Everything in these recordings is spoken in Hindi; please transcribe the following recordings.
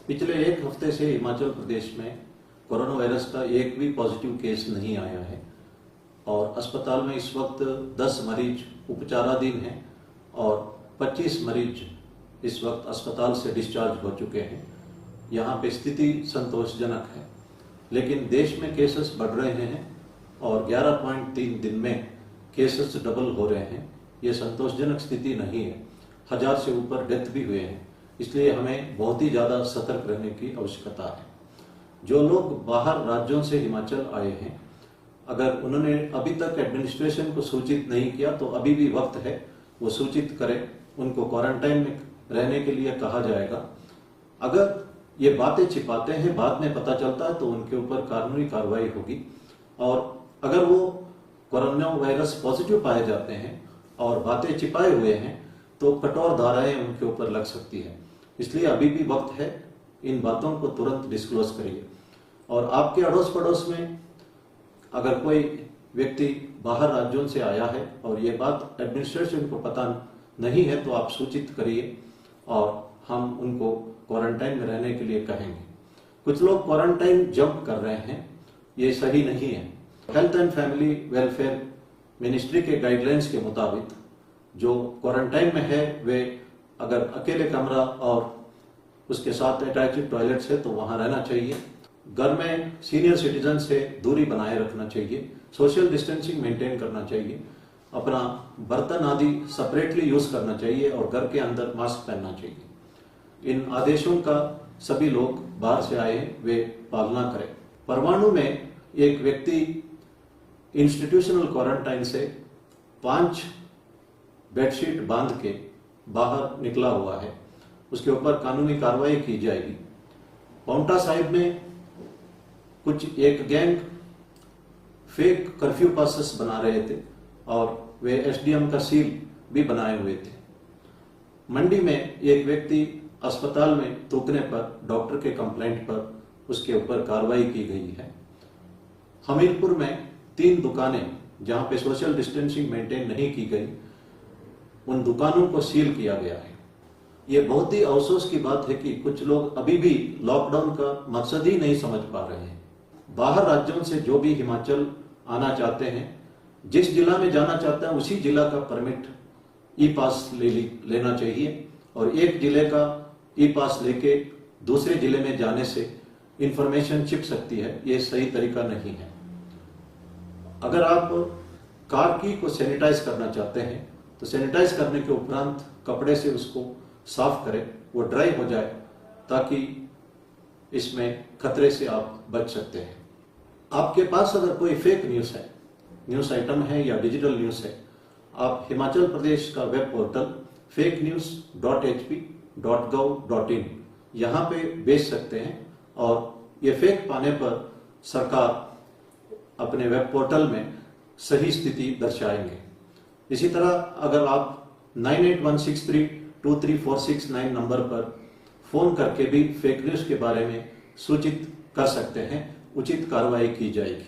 पिछले एक हफ्ते से हिमाचल प्रदेश में कोरोना वायरस का एक भी पॉजिटिव केस नहीं आया है और अस्पताल में इस वक्त 10 मरीज उपचाराधीन हैं और 25 मरीज इस वक्त अस्पताल से डिस्चार्ज हो चुके हैं। यहाँ पे स्थिति संतोषजनक है, लेकिन देश में केसेस बढ़ रहे हैं और 11.3 दिन में केसेस डबल हो रहे हैं। ये संतोषजनक स्थिति नहीं है। 1000 से ऊपर डेथ भी हुए हैं, इसलिए हमें बहुत ही ज़्यादा सतर्क रहने की आवश्यकता है। जो लोग बाहर राज्यों से हिमाचल आए हैं, अगर उन्होंने अभी तक एडमिनिस्ट्रेशन को सूचित नहीं किया तो अभी भी वक्त है, वो सूचित करें। उनको क्वारंटाइन में रहने के लिए कहा जाएगा। अगर ये बातें छिपाते हैं, बाद में पता चलता है तो उनके ऊपर कानूनी कार्रवाई होगी। और अगर वो कोरोना वायरस पॉजिटिव पाए जाते हैं और बातें छिपाए हुए हैं तो कठोर धाराएं उनके ऊपर लग सकती है। इसलिए अभी भी वक्त है, इन बातों को तुरंत डिस्क्लोज करिए। और आपके अड़ोस पड़ोस में अगर कोई व्यक्ति बाहर राज्यों से आया है और ये बात एडमिनिस्ट्रेशन को पता नहीं है तो आप सूचित करिए और हम उनको क्वारंटाइन में रहने के लिए कहेंगे। कुछ लोग क्वारंटाइन जंप कर रहे हैं, ये सही नहीं है। Health and family welfare ministry के गाइडलाइंस के मुताबिक जो क्वारंटाइन में है वे अगर अकेले कमरा और उसके साथ अटैच्ड टॉयलेट्स है तो वहां रहना चाहिए। घर में सीनियर सिटीजन से दूरी बनाए रखना चाहिए, सोशल डिस्टेंसिंग मेंटेन करना चाहिए, अपना बर्तन आदि सेपरेटली यूज करना चाहिए और घर के अंदर मास्क पहनना चाहिए। इन आदेशों का सभी लोग बाहर से आए वे पालना करें। परवाणु में एक व्यक्ति इंस्टीट्यूशनल क्वारंटाइन से 5 बेडशीट बांध के बाहर निकला हुआ है, उसके ऊपर कानूनी कार्रवाई की जाएगी। पाउंटा साहिब में कुछ एक गैंग फेक कर्फ्यू पासेस बना रहे थे और वे एसडीएम का सील भी बनाए हुए थे। मंडी में एक व्यक्ति अस्पताल में थूकने पर डॉक्टर के कंप्लेंट पर उसके ऊपर कार्रवाई की गई है। हमीरपुर में 3 दुकानें जहां पे सोशल डिस्टेंसिंग मेंटेन नहीं की गई, उन दुकानों को सील किया गया है। ये बहुत ही अफसोस की बात है कि कुछ लोग अभी भी लॉकडाउन का मकसद ही नहीं समझ पा रहे हैं। बाहर राज्यों से जो भी हिमाचल आना चाहते हैं, जिस जिला में जाना चाहते हैं उसी जिला का परमिट ई पास लेना चाहिए और एक जिले का ई पास लेके दूसरे जिले में जाने से इंफॉर्मेशन छिप सकती है। ये सही तरीका नहीं है। अगर आप कार की को सैनिटाइज करना चाहते हैं तो सैनिटाइज करने के उपरांत कपड़े से उसको साफ करें, वो ड्राई हो जाए, ताकि इसमें खतरे से आप बच सकते हैं। आपके पास अगर कोई फेक न्यूज है, न्यूज आइटम है या डिजिटल न्यूज है, आप हिमाचल प्रदेश का वेब पोर्टल fakenews.hp.gov.in यहाँ पे भेज सकते हैं और ये फेक पाने पर सरकार अपने वेब पोर्टल में सही स्थिति दर्शाएंगे। इसी तरह अगर आप 9816323469 नंबर पर फोन करके भी फेक न्यूज के बारे में सूचित कर सकते हैं, उचित कार्रवाई की जाएगी।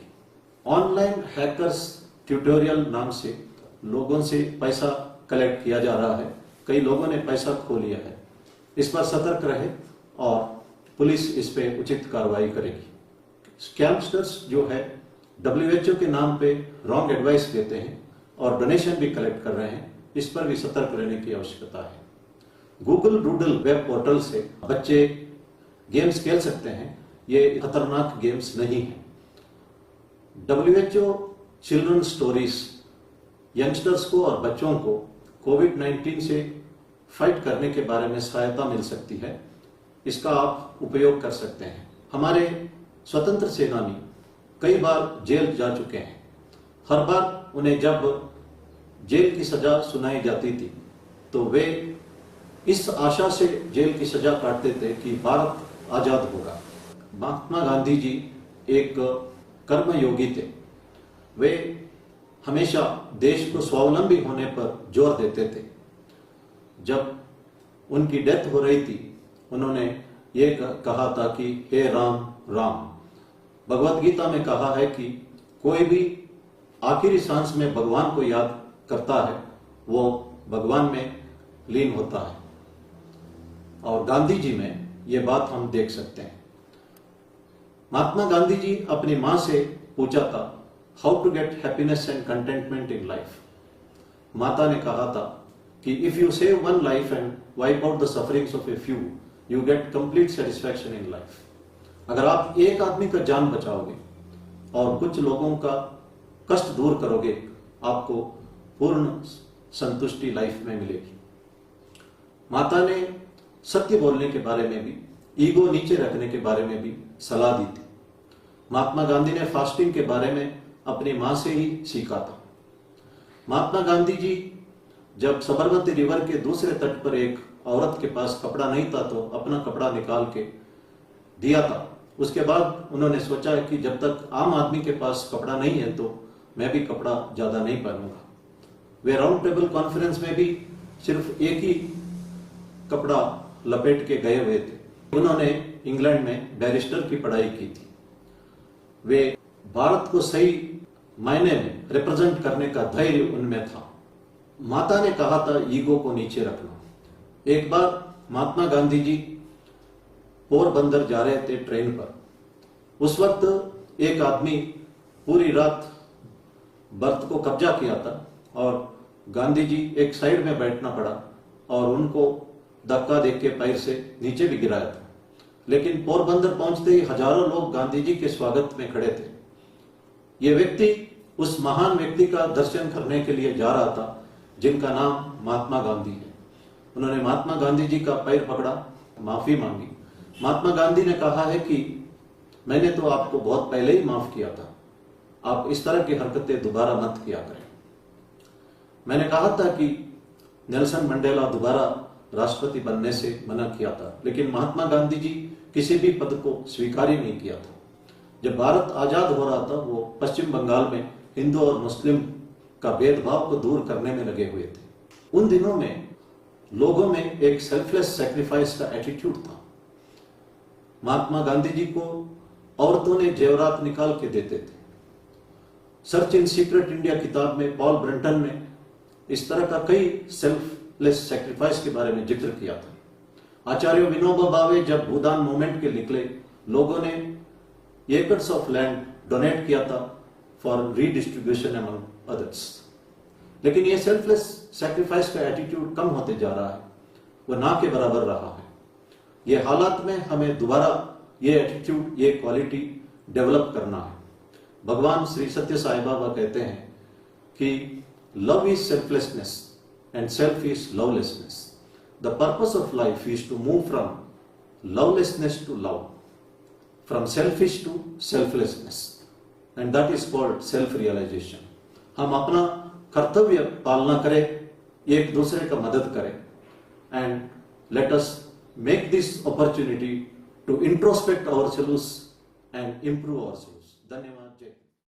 ऑनलाइन हैकर्स ट्यूटोरियल नाम से लोगों से पैसा कलेक्ट किया जा रहा है। कई लोगों ने पैसा खो लिया है। इस पर सतर्क रहे और पुलिस इस पे उचित कार्रवाई करेगी। स्कैमस्टर्स जो है WHO के नाम पे रॉन्ग एडवाइस देते हैं और डोनेशन भी कलेक्ट कर रहे हैं, इस पर भी सतर्क रहने की आवश्यकता है। गूगल डूडल वेब पोर्टल से बच्चे गेम्स खेल सकते हैं, ये खतरनाक गेम्स नहीं है। WHO चिल्ड्रन स्टोरीज यंगस्टर्स को और बच्चों को कोविड-19 से फाइट करने के बारे में सहायता मिल सकती है, इसका आप उपयोग कर सकते हैं। हमारे स्वतंत्र सेनानी कई बार जेल जा चुके हैं। हर बार उन्हें जब जेल की सजा सुनाई जाती थी तो वे इस आशा से जेल की सजा काटते थे कि भारत आजाद होगा। महात्मा गांधी जी एक कर्मयोगी थे। वे हमेशा देश को स्वावलंबी होने पर जोर देते थे। जब उनकी डेथ हो रही थी, उन्होंने ये कहा था कि हे राम राम। भगवत गीता में कहा है कि कोई भी आखिरी सांस में भगवान को याद करता है, वो भगवान में लीन होता है। और गांधी जी में ये बात हम देख सकते हैं। महात्मा गांधी जी अपनी मां से पूछा था, how to get happiness and contentment in life. माता ने कहा था कि if you save one life and wipe out the sufferings of a few, you get complete satisfaction in life. अगर आप एक आदमी का जान बचाओगे और कुछ लोगों का कष्ट दूर करोगे, आपको पूर्ण संतुष्टि लाइफ में मिलेगी। माता ने सत्य बोलने के बारे में भी, ईगो नीचे रखने के बारे में भी सलाह दी थी। महात्मा गांधी ने फास्टिंग के बारे में अपनी मां से ही सीखा था। महात्मा गांधी जी जब साबरमती रिवर के दूसरे तट पर एक औरत के पास कपड़ा नहीं था तो अपना कपड़ा निकाल के दिया था। उसके बाद उन्होंने सोचा कि जब तक आम आदमी के पास कपड़ा नहीं है तो मैं भी कपड़ा ज्यादा नहीं पहनूंगा। वे राउंड टेबल कॉन्फ्रेंस में भी सिर्फ एक ही कपड़ा लपेट के गए हुए थे। उन्होंने इंग्लैंड में बैरिस्टर की पढ़ाई की थी। वे भारत को सही मायने में रिप्रेजेंट करने का धैर्य उनमें था। माता ने कहा था ईगो को नीचे रखना। एक बार महात्मा गांधी जी पोरबंदर जा रहे थे ट्रेन पर। उस वक्त एक आदमी पूरी रात बर्थ को कब्जा किया था और गांधी जी एक साइड में बैठना पड़ा और उनको धक्का देख के पैर से नीचे भी गिराया था। लेकिन पोरबंदर पहुंचते ही हजारों लोग गांधी जी के स्वागत में खड़े थे। ये व्यक्ति उस महान व्यक्ति का दर्शन करने के लिए जा रहा था जिनका नाम महात्मा गांधी है। उन्होंने महात्मा गांधी जी का पैर पकड़ा, माफी मांगी। महात्मा गांधी ने कहा है कि मैंने तो आपको बहुत पहले ही माफ किया था, आप इस तरह की हरकतें दोबारा मत किया करें। मैंने कहा था कि नेल्सन मंडेला दोबारा राष्ट्रपति बनने से मना किया था, लेकिन महात्मा गांधी जी किसी भी पद को स्वीकार ही नहीं किया था। जब भारत आजाद हो रहा था वो पश्चिम बंगाल में हिंदू और मुस्लिम का भेदभाव को दूर करने में लगे हुए थे। उन दिनों में लोगों में एक सेल्फलेस सैक्रिफाइस का एटीट्यूड था। महात्मा गांधी जी को औरतों ने जेवरात निकाल के देते थे। सर्च इन सीक्रेट इंडिया किताब में पॉल ब्रंटन ने इस तरह का कई सेल्फलेस सैक्रिफाइस के बारे में जिक्र किया था। आचार्य विनोबा भावे जब भूदान मूवमेंट के निकले, लोगों ने एकर्स ऑफ लैंड डोनेट किया था फॉर रीडिस्ट्रीब्यूशन अमंग अदर्स। लेकिन ये सेल्फलेस सैक्रिफाइस का एटीट्यूड कम होते जा रहा है, वो ना के बराबर रहा है। ये हालात में हमें दोबारा ये एटीट्यूड, ये क्वालिटी डेवलप करना है। भगवान श्री सत्य साई बाबा कहते हैं कि love is selflessness and self is lovelessness. The purpose of life is to move from lovelessness to love, from selfish to selflessness, and that is called self-realization. हम अपना कर्तव्य पालना करें, एक दूसरे का मदद करें, and let us make this opportunity to introspect ourselves and improve ourselves. धन्यवाद। जय